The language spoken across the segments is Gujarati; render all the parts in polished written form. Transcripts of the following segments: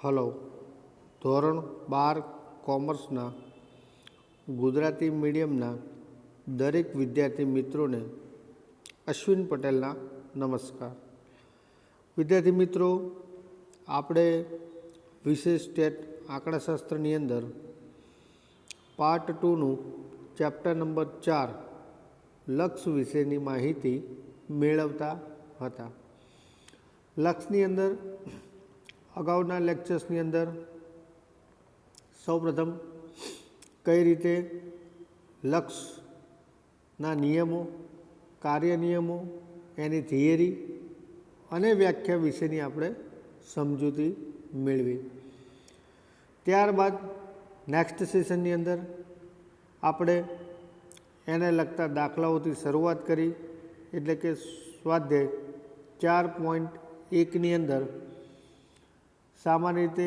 હલો, ધોરણ 12 કોમર્સના ગુજરાતી મીડિયમના દરેક વિદ્યાર્થી મિત્રોને અશ્વિન પટેલના નમસ્કાર. વિદ્યાર્થી મિત્રો, આપણે વિશેષ સ્ટેટ આંકડાશાસ્ત્રની અંદર પાર્ટ 2નું ચેપ્ટર નંબર 4 લક્ષ વિશેની માહિતી મેળવતા હતા. લક્ષની અંદર અગાઉના લેક્ચર્સની અંદર સૌપ્રથમ કઈ રીતે લક્ષના નિયમો, કાર્ય નિયમો, એની થિયરી અને વ્યાખ્યા વિશેની આપણે સમજૂતી મેળવી. ત્યારબાદ નેક્સ્ટ સેશનની અંદર આપણે એને લગતા દાખલાઓથી શરૂઆત કરી, એટલે કે સ્વાધ્યાય 4.1ની અંદર સામાન્ય રીતે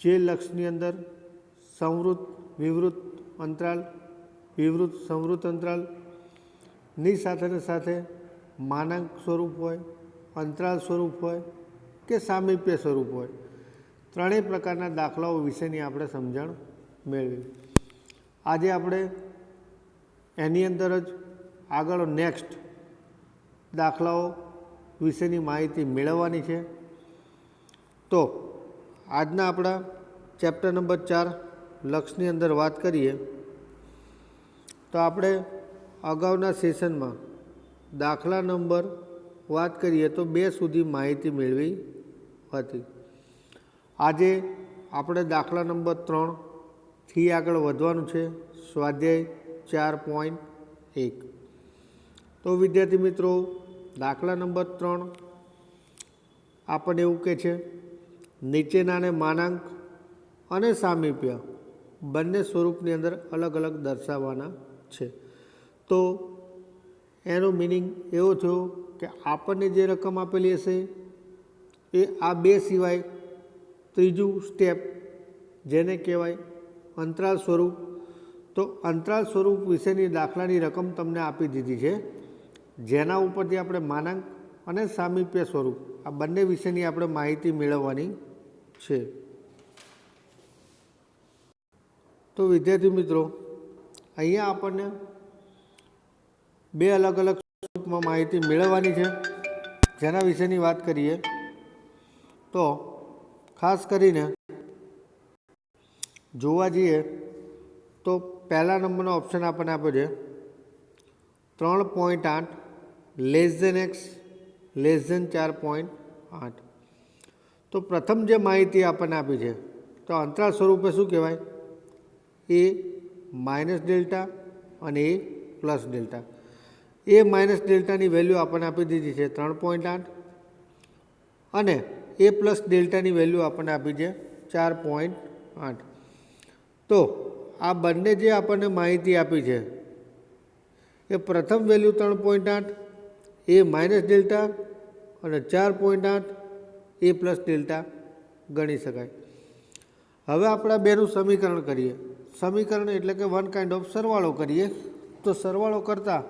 જે લક્ષની અંદર સંવૃત, વિવૃત અંતરાલ, વિવૃત સંવૃત અંતરાલની સાથે માનાંક સ્વરૂપ હોય, અંતરાલ સ્વરૂપ હોય કે સામીપ્ય સ્વરૂપ હોય, ત્રણેય પ્રકારના દાખલાઓ વિશેની આપણે સમજણ મેળવી. આજે આપણે એની અંદર જ આગળ નેક્સ્ટ દાખલાઓ વિશેની માહિતી મેળવવાની છે. તો આજના આપણા ચેપ્ટર નંબર 4 લક્ષની અંદર વાત કરીએ તો આપણે અગાઉના સેશનમાં દાખલા નંબર વાત કરીએ તો 2 સુધી માહિતી મેળવી હતી. આજે આપણે દાખલા નંબર 3થી આગળ વધવાનું છે, સ્વાધ્યાય 4.1. તો વિદ્યાર્થી મિત્રો, દાખલા નંબર 3 આપણને એવું કહે છે, નીચેનાને માનાંક અને સામીપ્ય બંને સ્વરૂપની અંદર અલગ અલગ દર્શાવવાના છે. તો એનો મિનિંગ એવો થયો કે આપણને જે રકમ આપેલી હશે એ આ 2 સિવાય ત્રીજું સ્ટેપ જેને કહેવાય અંતરાલ સ્વરૂપ. તો અંતરાલ સ્વરૂપ વિશેની દાખલાની રકમ તમને આપી દીધી છે, જેના ઉપરથી આપણે માનાંક અને સામીપ્ય સ્વરૂપ આ બંને વિશેની આપણે માહિતી મેળવવાની છે. તો વિદ્યાર્થી મિત્રો, અહીંયા આપણને 2 અલગ અલગ સ્વરૂપમાં માહિતી મેળવવાની છે, જેના વિશેની વાત કરીએ તો ખાસ કરીને જોવા જઈએ તો પહેલા નંબરનો ઓપ્શન આપણને આપ્યો છે 3.8 x <4.8. તો પ્રથમ જે માહિતી આપણને આપી છે તો અંતરાલ સ્વરૂપે શું કહેવાય, એ માઇનસ ડેલ્ટા અને એ પ્લસ ડેલ્ટા. એ માઇનસ ડેલ્ટાની વેલ્યુ આપણને આપી દીધી છે 3.8 અને એ પ્લસ ડેલ્ટાની વેલ્યુ આપણને આપી છે 4.8. તો આ બંને જે આપણને માહિતી આપી છે એ પ્રથમ વેલ્યુ 3.8 એ માઇનસ ડેલ્ટા અને 4.8 એ પ્લસ ડેલ્ટા ગણી શકાય. હવે આપણા બેનું સમીકરણ કરીએ. સમીકરણ એટલે કે વન કાઇન્ડ ઓફ સરવાળો કરીએ. તો સરવાળો કરતાં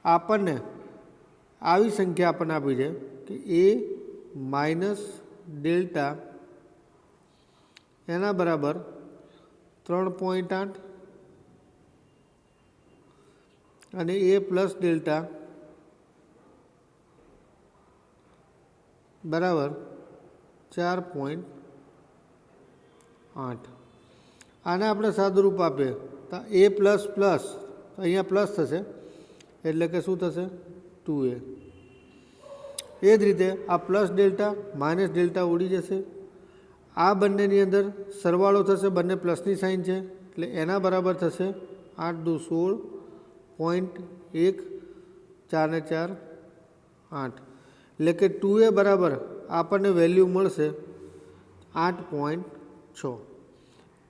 આપણને આવી સંખ્યા આપણને આપી છે કે એ માઇનસ ડેલ્ટા એના બરાબર 3.8 અને એ પ્લસ ડેલ્ટા બરાબર 4.8. આને આપણે સાદુરૂપ આપીએ તો એ પ્લસ પ્લસ અહીંયા પ્લસ થશે, એટલે કે શું થશે 2a. એ જ રીતે આ પ્લસ ડેલ્ટા માઇનસ ડેલ્ટા ઉડી જશે. આ બંનેની અંદર સરવાળો થશે, બંને પ્લસની સાઇન છે, એટલે એના બરાબર થશે 8 દુ 16.1 4 ને 4 8, એટલે કે 2a બરાબર આપણને વેલ્યુ મળશે 8.6.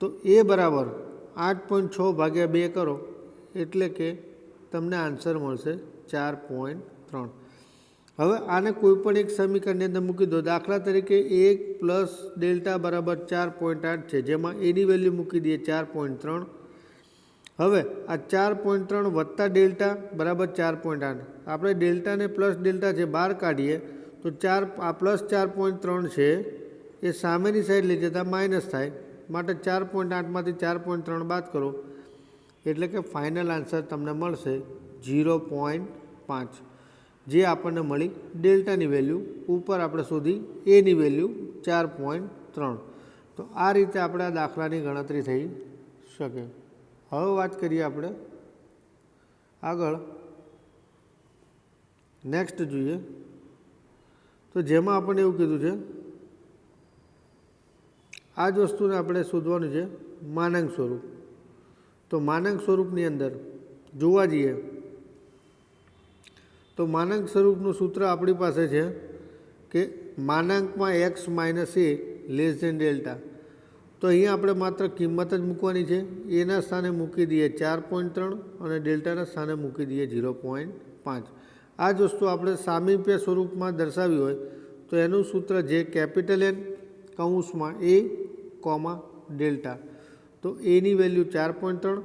તો એ બરાબર 8.6 ભાગ્યા 2 કરો એટલે કે તમને આન્સર મળશે 4.3. હવે આને કોઈપણ એક સમીકરણની અંદર મૂકી દો. દાખલા તરીકે 1 પ્લસ ડેલ્ટા બરાબર 4.8 છે, જેમાં એની વેલ્યુ મૂકી દઈએ 4.3. હવે આ 4.3 વત્તા ડેલ્ટા બરાબર 4.8. આપણે ડેલ્ટા ને પ્લસ ડેલ્ટા છે બહાર કાઢીએ તો 4 આ પ્લસ 4.3 છે એ સામેની સાઈડ લઈ જતાં માઇનસ થાય, માટે 4.8માંથી 4.3 બાદ કરો એટલે કે ફાઇનલ આન્સર તમને મળશે 0.5, જે આપણને મળી ડેલ્ટાની વેલ્યુ. ઉપર આપણે શોધી એની વેલ્યુ 4.3. તો આ રીતે આપણે આ દાખલાની ગણતરી થઈ શકે. હવે વાત કરીએ આપણે આગળ, નેક્સ્ટ જોઈએ. તો જેમાં આપણને એવું કીધું છે, આ જ વસ્તુને આપણે શોધવાનું છે માનાંક સ્વરૂપ. તો માનાંક સ્વરૂપની અંદર જોવા જઈએ તો માનાંક સ્વરૂપનું સૂત્ર આપણી પાસે છે કે માનાંકમાં x minus a less than delta. તો અહીંયા આપણે માત્ર કિંમત જ મૂકવાની છે. એના સ્થાને મૂકી દઈએ 4.3 અને ડેલ્ટાના સ્થાને મૂકી દઈએ 0.5. આ જ વસ્તુ આપણે સામીપ્ય સ્વરૂપમાં દર્શાવી હોય તો એનું સૂત્ર જે કેપિટલ એન કૌંસમાં એ કોમા ડેલ્ટા. તો એની વેલ્યુ 4.3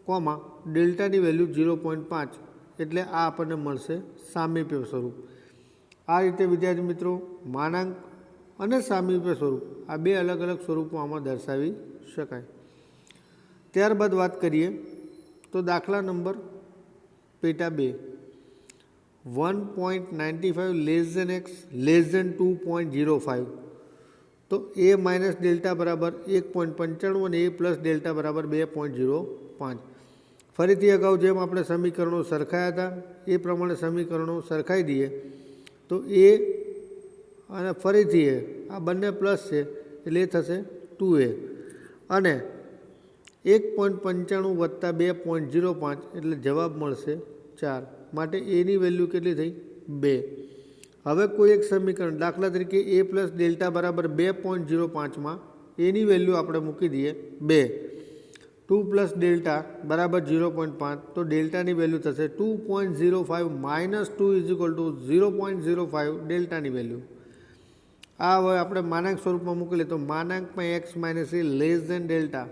કોમા ડેલ્ટાની વેલ્યુ 0.5, એટલે આ આપણને મળશે સામીપ્ય સ્વરૂપ. આ રીતે વિદ્યાર્થી મિત્રો માનાંક અને સામીપ્ય સ્વરૂપ આ બે અલગ અલગ સ્વરૂપો આમાં દર્શાવી શકાય. ત્યારબાદ વાત કરીએ તો દાખલા નંબર પેટા 2, 1.95 less than x less than 2.05. તો એ માઇનસ ડેલ્ટા બરાબર 1.95 અને એ પ્લસ ડેલ્ટા બરાબર 2.05. ફરીથી અગાઉ જેમ આપણે સમીકરણો સરખાયા હતા એ પ્રમાણે સમીકરણો સરખાઈ દઈએ તો એ અને ફરીથી એ આ બંને પ્લસ છે એટલે એ થશે 2a અને 1.95 વત્તા 2.05 એટલે જવાબ મળશે 4. માટે એની વેલ્યુ કેટલી થઈ 2. હવે કોઈ એક સમીકરણ દાખલા તરીકે એ પ્લસ ડેલ્ટા બરાબર 2.05માં એની વેલ્યુ આપણે મૂકી દઈએ 2. 2 પ્લસ ડેલ્ટા બરાબર 0.5, તો ડેલ્ટાની વેલ્યુ થશે 2.05 માઇનસ 2 ઇઝ ઇક્વલ ટુ 0.05 ડેલ્ટાની વેલ્યુ. આ હવે આપણે માનાંક સ્વરૂપમાં મૂકી લઈએ તો માનાંકમાં x minus a less than delta.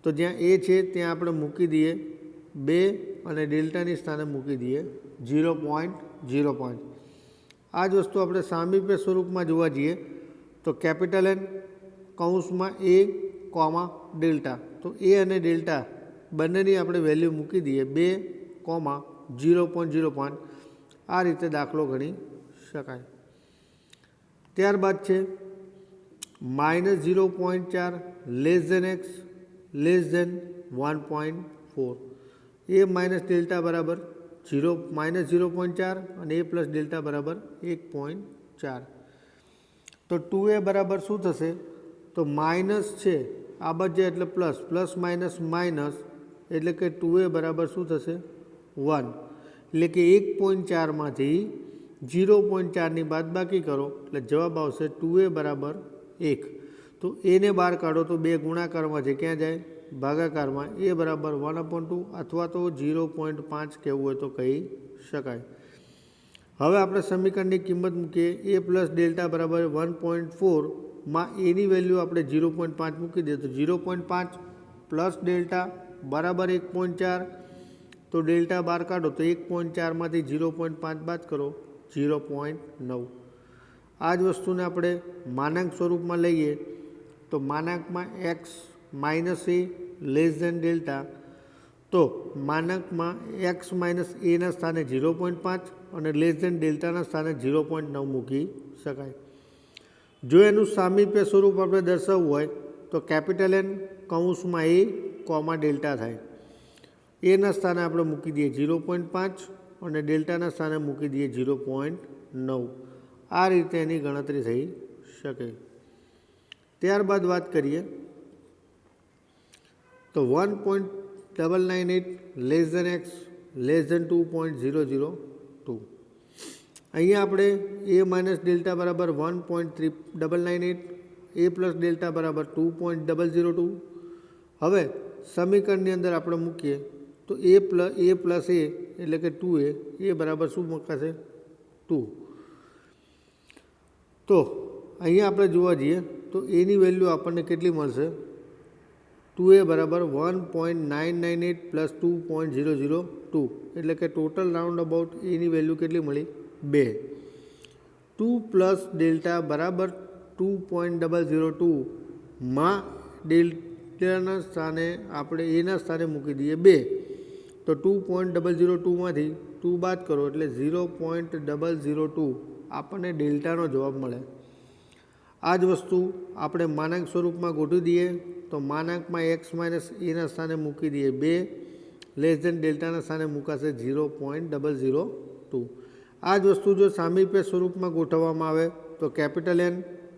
તો જ્યાં એ છે ત્યાં આપણે મૂકી દઈએ 2 અને ડેલ્ટાની સ્થાને મૂકી દઈએ 0.05. આ જ વસ્તુ આપણે સામીપ્ય સ્વરૂપમાં જોવા જઈએ તો કેપિટલ એન કૌંસમાં એ કોમા ડેલ્ટા. તો એ અને ડેલ્ટા બંનેની આપણે વેલ્યુ મૂકી દઈએ 2 કોમા 0.05. આ રીતે દાખલો ગણી શકાય. ત્યારબાદ છે minus 0.4 less than x less than 1.4. એ માઇનસ ડેલ્ટા બરાબર -0.4 અને એ પ્લસ ડેલ્ટા બરાબર 1.4. તો 2a બરાબર શું થશે? તો માઇનસ છે આ બાજુ એટલે પ્લસ, પ્લસ માઇનસ માઇનસ એટલે કે 2a બરાબર શું થશે 1. એટલે કે 1.4માંથી 0.4ની બાદબાકી કરો એટલે જવાબ આવશે 2a બરાબર 1. તો એને બહાર કાઢો તો 2 ગુણાકારમાં છે ક્યાં જાય? ભાગાકારમાં. એ બરાબર 1/2 અથવા તો 0.5 કહેવું હોય તો કહી શકાય. હવે આપણે સમીકરણની કિંમત મૂકીએ. એ પ્લસ ડેલ્ટા બરાબર 1.4માં એની વેલ્યુ આપણે 0.5 મૂકી દઈએ તો 0.5 પ્લસ ડેલ્ટા બરાબર 1.4. તો ડેલ્ટા બહાર કાઢો તો 1.4માંથી 0.5 બાદ કરો 0.9. આ જ વસ્તુને આપણે માનાંક સ્વરૂપમાં લઈએ તો માનાંકમાં x minus a less than delta. તો માનાંકમાં એક્સ માઇનસ એના સ્થાને 0.5 અને લેસ ધેન ડેલ્ટાના સ્થાને 0.9 મૂકી શકાય. જો એનું સામીપ્ય સ્વરૂપ આપણે દર્શાવવું હોય તો કેપિટલ એન કૌંસમાં એ કોમા ડેલ્ટા થાય. એના સ્થાને આપણે મૂકી દઈએ 0.5 અને ડેલ્ટાના સ્થાને મૂકી દઈએ 0.9. આ રીતે એની ગણતરી થઈ શકે. ત્યારબાદ વાત કરીએ તો 1.998 less than x less than 2.002. અહીંયા આપણે એ માઇનસ ડેલ્ટા બરાબર 1.998 એ પ્લસ ડેલ્ટા બરાબર 2.002. હવે સમીકરણની અંદર આપણે મૂકીએ તો એ પ્લસ એ એટલે કે 2a એ બરાબર શું મૂકાશે 2. તો અહીંયા આપણે જોવા જઈએ તો એની વેલ્યુ આપણને કેટલી મળશે? 2a બરાબર 1.998 પ્લસ 2.002 એટલે કે total round about any value કેટલી મળી? 2. 2 પ્લસ ડેલ્ટા બરાબર 2.002માં ડેલ્ટાના સ્થાને આપણે એના સ્થાને મૂકી દઈએ 2, તો 2.002માંથી 2 બાદ કરો એટલે 0.002 આપણને ડેલ્ટાનો જવાબ મળે. આ જ વસ્તુ આપણે માનાંક સ્વરૂપમાં ગોઠવી દઈએ તો માનાંકમાં x માઇનસ એના સ્થાને મૂકી દઈએ 2, લેસ દેન ડેલ્ટાના સ્થાને મૂકાશે 0.002. આ જ વસ્તુ જો સામીપ્ય સ્વરૂપમાં ગોઠવવામાં આવે તો કેપિટલ N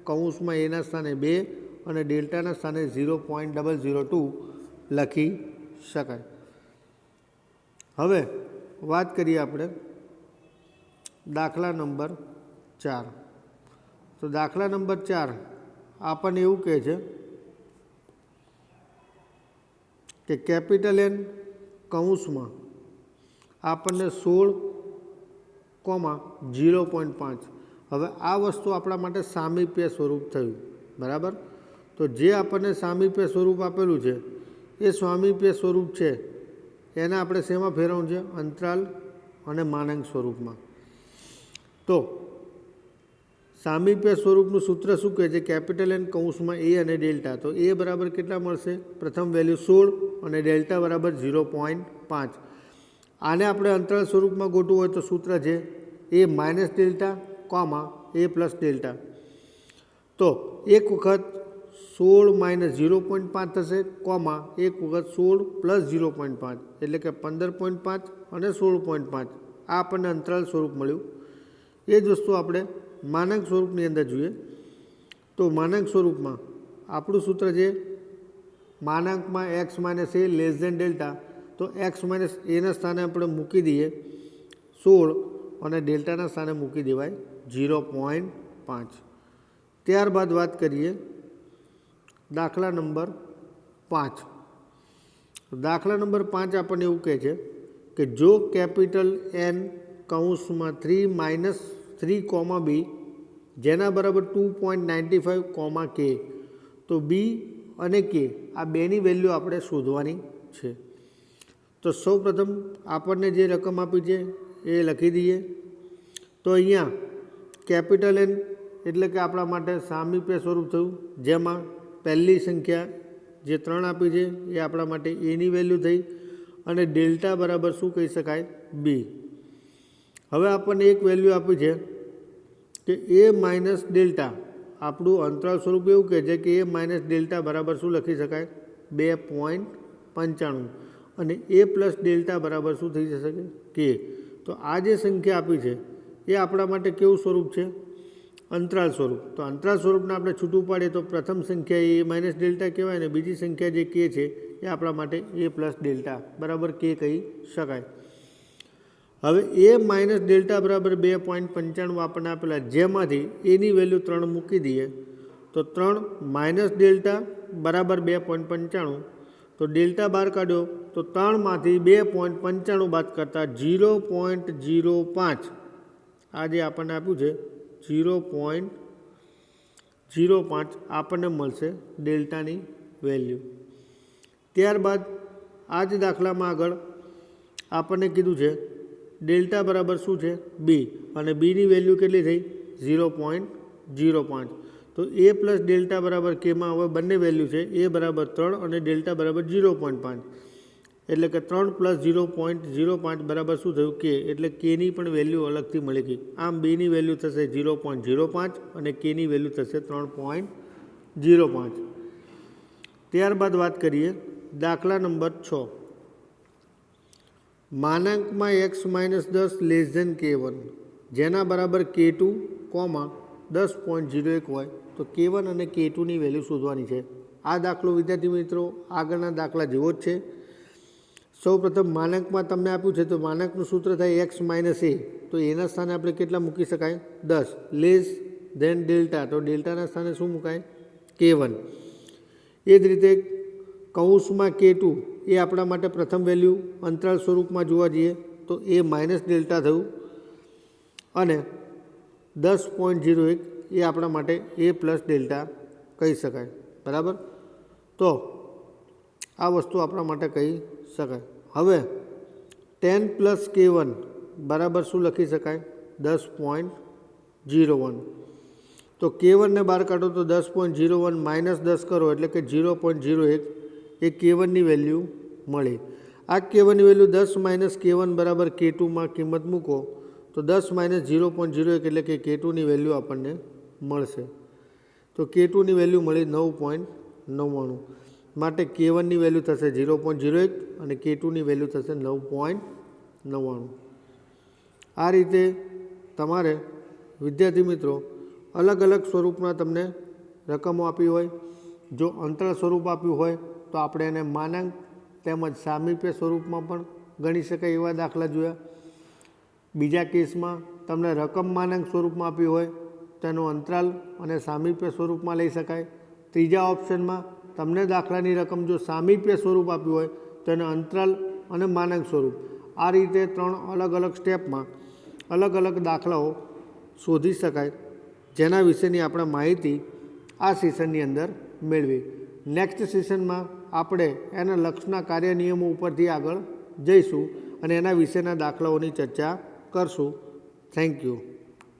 કૌંસમાં એના સ્થાને 2 અને ડેલ્ટાના સ્થાને 0.002 લખી શકાય. હવે વાત કરીએ આપણે દાખલા નંબર 4. તો દાખલા નંબર 4 આપણને એવું કહે છે કે કેપિટલ N કૌંસમાં આપણને 16,0.5. હવે આ વસ્તુ આપણા માટે સામીપ્ય સ્વરૂપ થયું, બરાબર. તો જે આપણને સામીપ્ય સ્વરૂપ આપેલું છે એ સામીપ્ય સ્વરૂપ છે એને આપણે શેમાં ફેરવવું છે? અંતરાલ અને માનાંક સ્વરૂપમાં. તો સામીપ્ય સ્વરૂપનું સૂત્ર શું કહે છે? કેપિટલ N કૌંસમાં એ અને ડેલ્ટા. તો એ બરાબર કેટલા મળશે? પ્રથમ વેલ્યુ 16 અને ડેલ્ટા બરાબર 0.5. આને આપણે અંતરાલ સ્વરૂપમાં ગોઠવું હોય તો સૂત્ર છે a minus delta comma a plus delta. તો એક વખત 16 માઇનસ 0.5 થશે કોમા એક વખત 16 પ્લસ 0.5 એટલે કે 15.5 અને 16.5. આ આપણને અંતરાલ સ્વરૂપ મળ્યું. એ જ વસ્તુ આપણે માનાંક સ્વરૂપની અંદર જોઈએ તો માનાંક સ્વરૂપમાં આપણું સૂત્ર છે માનાંકમાં x minus a less than delta. તો x માઇનસ એના સ્થાને આપણે મૂકી દઈએ 16 અને ડેલ્ટાના સ્થાને મૂકી દેવાય 0.5. ત્યારબાદ વાત કરીએ દાખલા નંબર 5. દાખલા નંબર 5 આપણને એવું કહે છે કે જો કેપિટલ N કૌંસમાં 3 માઇનસ 3, b જેના બરાબર 2.95, k. તો b અને k આ બેની વેલ્યુ આપણે શોધવાની છે. તો સૌપ્રથમ આપણને જે રકમ આપી છે એ લખી દઈએ. તો અહીંયા કેપિટલ N એટલે કે આપણા માટે સામીપ્ય સ્વરૂપ થયું, જેમાં પહેલી સંખ્યા જે 3 આપી છે એ આપણા માટે એની વેલ્યુ થઈ અને ડેલ્ટા બરાબર શું કહી શકાય? b. હવે આપણને એક વેલ્યુ આપી છે કે એ માઇનસ ડેલ્ટા. આપણું અંતરાલ સ્વરૂપ એવું કહે છે કે એ માઇનસ ડેલ્ટા બરાબર શું લખી શકાય? 2.95 અને એ પ્લસ ડેલ્ટા બરાબર શું થઈ જશે? કે. તો આ જે સંખ્યા આપી છે એ આપણા માટે કેવું સ્વરૂપ છે? અંતરાલ સ્વરૂપ. તો અંતરાલ સ્વરૂપને આપણે છૂટું પાડીએ તો પ્રથમ સંખ્યા એ માઇનસ ડેલ્ટા કહેવાય અને બીજી સંખ્યા જે કે છે એ આપણા માટે એ પ્લસ ડેલ્ટા બરાબર કે કહી શકાય. હવે એ માઇનસ ડેલ્ટા બરાબર 2.95 આપણને આપેલા, જેમાંથી એની વેલ્યુ 3 મૂકી દઈએ તો 3 માઇનસ ડેલ્ટા બરાબર 2.95. તો ડેલ્ટા બહાર કાઢ્યો તો 3માંથી 2.95 બાદ કરતાં 0.05 આ જે આપણને આપ્યું છે 0.05 આપણને મળશે ડેલ્ટાની વેલ્યુ. ત્યારબાદ આ જ દાખલામાં આગળ આપણને કીધું છે ડેલ્ટા બરાબર શું છે? બી અને બીની વેલ્યુ કેટલી થઈ? 0.05. તો એ પ્લસ ડેલ્ટા બરાબર કેમાં હવે બંને વેલ્યુ છે એ બરાબર 3 અને ડેલ્ટા બરાબર 0.5 એટલે કે 3 પ્લસ 0.05 બરાબર શું થયું? કે. એટલે કેની પણ વેલ્યુ અલગથી મળી ગઈ. આમ બેની વેલ્યુ થશે 0.05 અને કેની વેલ્યુ થશે 3.05. ત્યારબાદ વાત કરીએ દાખલા નંબર 6. માનાંકમાં x minus 10 less than k1 જેના બરાબર k2, 10.01 હોય તો k1 અને k2ની વેલ્યુ શોધવાની છે. આ દાખલો વિદ્યાર્થી મિત્રો આગળના દાખલા જેવો જ છે. સૌપ્રથમ માનાંકમાં તમને આપ્યું છે તો માનાંકનું સૂત્ર થાય x માઇનસ એ. તો એના સ્થાને આપણે કેટલા મૂકી શકાય? 10 લેસ દેન ડેલ્ટા. તો ડેલ્ટાના સ્થાને શું મુકાય? k1. એ જ રીતે કૌંસમાં k2 એ આપણા માટે પ્રથમ વેલ્યુ અંતરાલ સ્વરૂપમાં જોવા જઈએ તો એ માઇનસ ડેલ્ટા થયું અને 10.01 એ આપણા માટે એ પ્લસ ડેલ્ટા કહી શકાય, બરાબર. તો આ વસ્તુ આપણા માટે કહી શકાય. હવે 10 પ્લસ k1 બરાબર શું લખી શકાય? 10.01. તો K1ને બહાર કાઢો તો 10.01 માઇનસ 10 કરો એટલે કે 0.01 એ K1ની વેલ્યુ મળી. આ K1ની વેલ્યુ 10 માઇનસ K1 બરાબર K2માં કિંમત મૂકો તો 10 માઇનસ 0.01 એટલે કે K2ની વેલ્યુ આપણને મળશે. તો K2ની વેલ્યુ મળી 9.99. માટે K1ની વેલ્યુ થશે 0.01 અને K2ની વેલ્યુ થશે 9.99. આ રીતે તમારે વિદ્યાર્થી મિત્રો અલગ અલગ સ્વરૂપમાં તમને રકમો આપી હોય, જો અંતરાલ સ્વરૂપ આપ્યું હોય તો આપણે એને માનાંક તેમજ સામીપ્ય સ્વરૂપમાં પણ ગણી શકાય એવા દાખલા જોયા. બીજા કેસમાં તમને રકમ માનાંક સ્વરૂપમાં આપી હોય તો એનો અંતરાલ અને સામીપ્ય સ્વરૂપમાં લઈ શકાય. ત્રીજા ઓપ્શનમાં તમને દાખલાની રકમ જો સામીપ્ય સ્વરૂપ આપ્યું હોય તો એનો અંતરાલ અને માનાંક સ્વરૂપ. આ રીતે 3 અલગ અલગ સ્ટેપમાં અલગ અલગ દાખલાઓ શોધી શકાય, જેના વિશેની આપણે માહિતી આ સેશનની અંદર મેળવી. નેક્સ્ટ સેશનમાં આપણે એના લક્ષના કાર્ય નિયમો ઉપરથી આગળ જઈશું અને એના વિશેના દાખલાઓની ચર્ચા કરશું. Thank you.